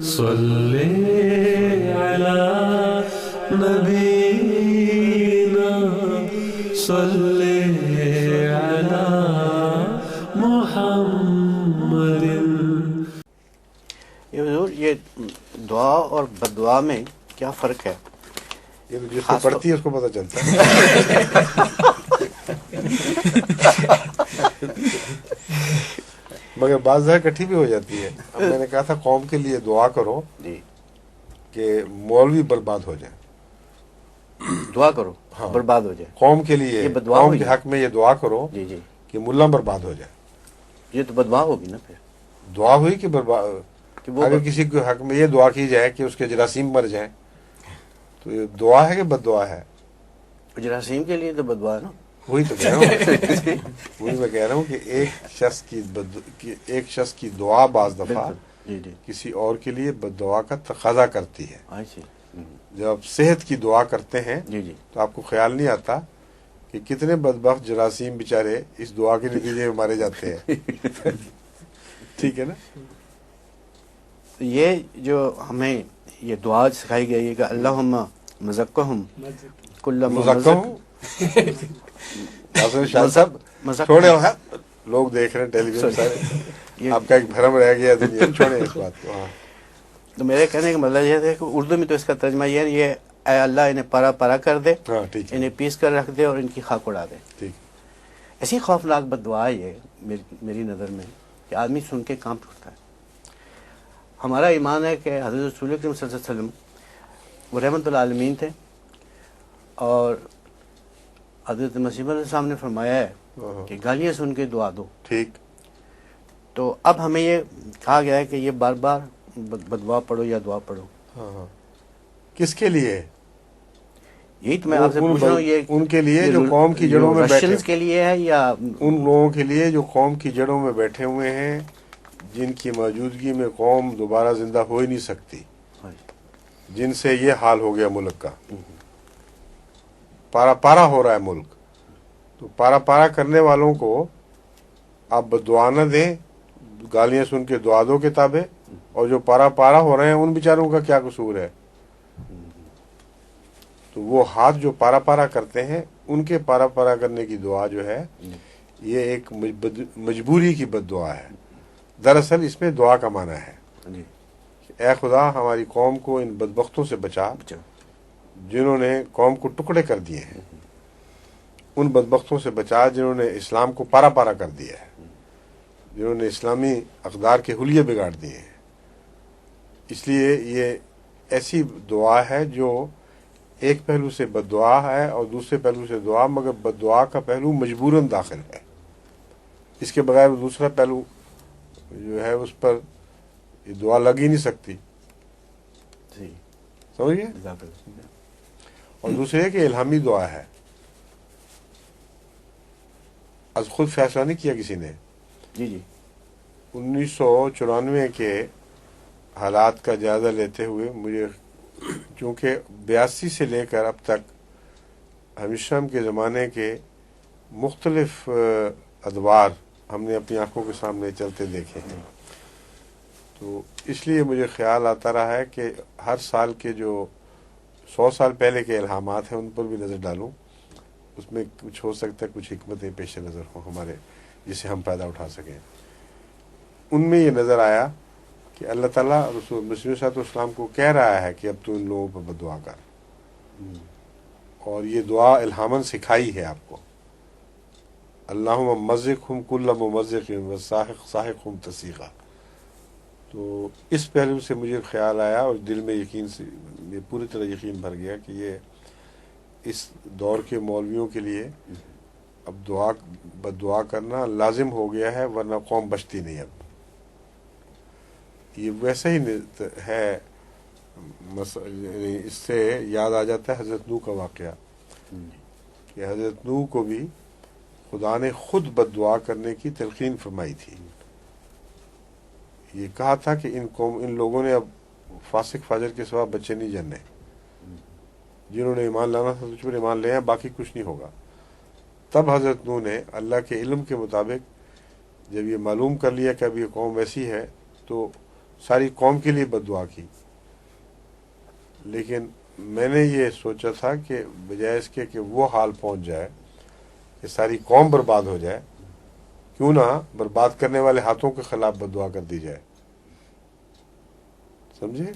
صلی علی نبینا صلی علی محمد۔ یہ حضور، یہ دعا اور بد دعا میں کیا فرق ہے؟ یہ تو جس کو پڑھتی ہے اس کو پتہ چلتا ہے۔ مگر بعض جگہ اکٹھی بھی ہو جاتی ہے۔ اب میں نے کہا تھا قوم کے لیے دعا کرو جی، کہ مولوی برباد ہو جائے۔ دعا کرو ہاں، برباد ہو جائے۔ قوم کے لیے، یہ بددعا قوم ہوئی کے ہے۔ حق میں یہ دعا کرو جی جی، کہ ملا برباد ہو جائے۔ یہ تو بددعا ہوگی نا پھر دعا ہوئی کہ برباد، کہ وہ اگر کسی کے حق میں یہ دعا کی جائے کہ اس کے جراثیم مر جائیں تو یہ دعا ہے کہ بد دعا ہے؟ جراثیم کے لیے تو بددعا ہے نا۔ وہی تو کہہ رہا ہوں، وہی میں کہہ رہا ہوں کہ ایک شخص کی دعا بعض دفعہ بالکل، جی جی، کسی اور کے لیے بد دعا کا تقاضا کرتی ہے۔ ایسے جب آپ صحت کی دعا کرتے ہیں جی جی، تو آپ کو خیال نہیں آتا کہ کتنے بدبخت جراثیم بیچارے اس دعا کے نتیجے میں مارے جاتے ہیں۔ ٹھیک ہے نا؟ یہ جو ہمیں یہ دعا سکھائی گئی ہے کہ اللہم مزکہم کل مزکم شاہ صاحب چھوڑے لوگ دیکھ رہے ہیں ٹیلی ویژن سارے، آپ کا ایک بھرم رہ گیا دنیا، چھوڑے اس بات کو۔ ہاں، تو میرے کہنے کا مطلب یہ ہے کہ اردو میں تو اس کا ترجمہ یہ ہے، یہ اے اللہ انہیں پارا پارا کر دے، ہاں ٹھیک ہے، انہیں پیس کر رکھ دے اور ان کی خاک اڑا دے۔ ٹھیک۔ ایسی خوفناک بد دعا ہے یہ میری نظر میں کہ آدمی سن کے کانپ اٹھتا ہے۔ ہمارا ایمان ہے کہ حضرت رسول اکرم صلی اللہ علیہ وسلم وہ رحمت العالمین تھے، اور حضرت مسیح علیہ السلام نے فرمایا ہے کہ گالیاں سن کے دعا دو۔ ٹھیک، تو اب ہمیں یہ کہا گیا ہے کہ یہ بار بار بد دعا پڑھو یا دعا پڑھو۔ ہاں ہاں، کس کے لیے؟ یہی تو میں آپ سے پوچھ رہا ہوں، یہ ان کے لیے جو قوم کی جڑوں میں بیٹھے، رشینز کے لیے ہے یا ان لوگوں کے لیے جو قوم کی جڑوں میں بیٹھے ہوئے ہیں، جن کی موجودگی میں قوم دوبارہ زندہ ہو ہی نہیں سکتی، جن سے یہ حال ہو گیا ملک کا، پارا پارا ہو رہا ہے ملک، تو پارا پارا کرنے والوں کو آپ بددعا نہ دیں، گالیاں سن کے دعا دو کتابیں، اور جو پارا پارا ہو رہے ہیں ان بیچاروں کا کیا قصور ہے؟ تو وہ ہاتھ جو پارا پارا کرتے ہیں ان کے پارا پارا کرنے کی دعا جو ہے یہ ایک مجبوری کی بد دعا ہے۔ دراصل اس میں دعا کا معنی ہے جی، اے خدا ہماری قوم کو ان بدبختوں سے بچا جنہوں نے قوم کو ٹکڑے کر دیے ہیں، ان بدبختوں سے بچا جنہوں نے اسلام کو پارا پارا کر دیا ہے، جنہوں نے اسلامی اقدار کے حلیے بگاڑ دیے ہیں۔ اس لیے یہ ایسی دعا ہے جو ایک پہلو سے بد دعا ہے اور دوسرے پہلو سے دعا، مگر بد دعا کا پہلو مجبوراً داخل ہے، اس کے بغیر دوسرا پہلو جو ہے اس پر یہ دعا لگ ہی نہیں سکتی، جی، سمجھیے؟ اور دوسرے کہ الہامی دعا ہے، از خود فیصلہ نہیں کیا کسی نے۔ جی جی، 1994 کے حالات کا جائزہ لیتے ہوئے مجھے، چونکہ 82 سے لے کر اب تک ہمیشہ کے زمانے کے مختلف ادوار ہم نے اپنی آنکھوں کے سامنے چلتے دیکھے ہیں، تو اس لیے مجھے خیال آتا رہا ہے کہ ہر سال کے جو 100 سال پہلے کے الہامات ہیں ان پر بھی نظر ڈالوں، اس میں کچھ ہو سکتا ہے، کچھ حکمتیں پیش نظر ہوں ہمارے جسے ہم فائدہ اٹھا سکیں۔ ان میں یہ نظر آیا کہ اللہ تعالیٰ رسول مسیح صلی اللہ علیہ وسلم کو کہہ رہا ہے کہ اب تو ان لوگوں پر بد دعا کر، اور یہ دعا الہاماً سکھائی ہے آپ کو، اللہم مزقہم کل ممزق وساحقہم تسیغا۔ تو اس پہلو سے مجھے خیال آیا اور دل میں یقین سے یہ پوری طرح یقین بھر گیا کہ یہ اس دور کے مولویوں کے لیے اب بد دعا کرنا لازم ہو گیا ہے، ورنہ قوم بچتی نہیں۔ اب یہ ویسا ہی ہے، اس سے یاد آ جاتا ہے حضرت نوح کا واقعہ کہ حضرت نوح کو بھی خدا نے خود بد دعا کرنے کی تلقین فرمائی تھی۔ یہ کہا تھا کہ ان لوگوں نے اب فاسق فاجر کے سوا بچے نہیں جننے، جنہوں نے ایمان لانا تھا تجھ پر ایمان لے آئے، باقی کچھ نہیں ہوگا۔ تب حضرت نوح نے اللہ کے علم کے مطابق جب یہ معلوم کر لیا کہ اب یہ قوم ایسی ہے، تو ساری قوم کے لیے بد دعا کی، لیکن میں نے یہ سوچا تھا کہ بجائے اس کے کہ وہ حال پہنچ جائے کہ ساری قوم برباد ہو جائے، کیوں نہ برباد کرنے والے ہاتھوں کے خلاف بد دعا کر دی جائے. سمجھے؟